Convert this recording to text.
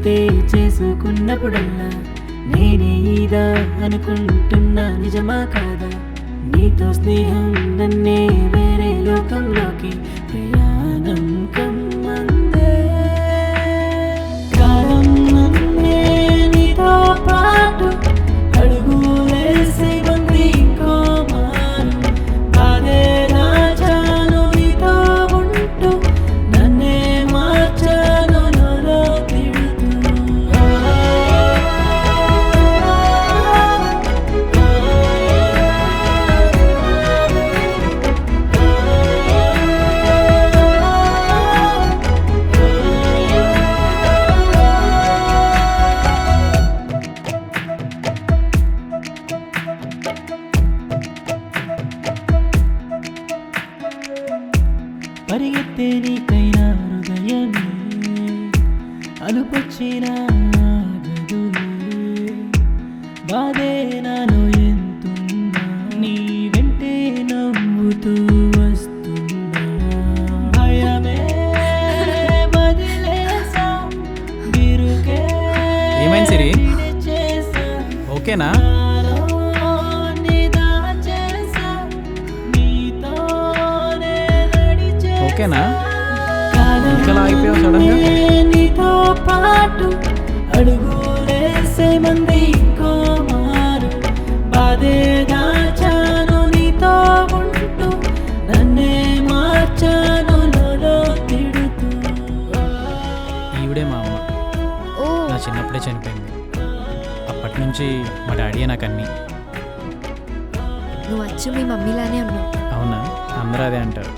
గుర్తే చేసుకున్నప్పుడల్లా నేనే ఇదా అనుకుంటున్నా, నిజమా కాదా? నీతో స్నేహం నన్నే వేరే లోకంలోకి ప్రయాణం కమ్మందే. కాలం నన్నే నీతో పాటు అడుగులేసే మంది ఇంకో మారు. బాధే దాచాను నీతో ఉంటూ, నన్నే మార్చాను నాలో తిడుతూ. పరిగెత్తే నీకైనా హృదయమే అలుపొచ్చిన గదులే. బాధే నాలో ఎంతున్నా నీ వెంటే నవ్వుతూ వస్తున్నా. భయమే వదిలేసా, బిరుకే ఏమైంది సిరి? చేసా. ఓకేనా? ఓకేనా? ఇంకా ఆగిపోయావు సడన్ గా? నీతో పాటు అడుగులేసే మంది ఇంకో మారు. బాధే దాచాను నీతో ఉంటూ, నన్నే మార్చాను నాలో తిడుతూ. ఈవిడే మా అమ్మ. ఓ నా చిన్నప్పుడే చనిపోయింది. అప్పటి నుంచి మా డాడీయే నాకు అన్నీ. నువ్వు అచ్చు మీ మమ్మీలానే ఉన్నావు. అవునా? అందరూ అదే అంటారు.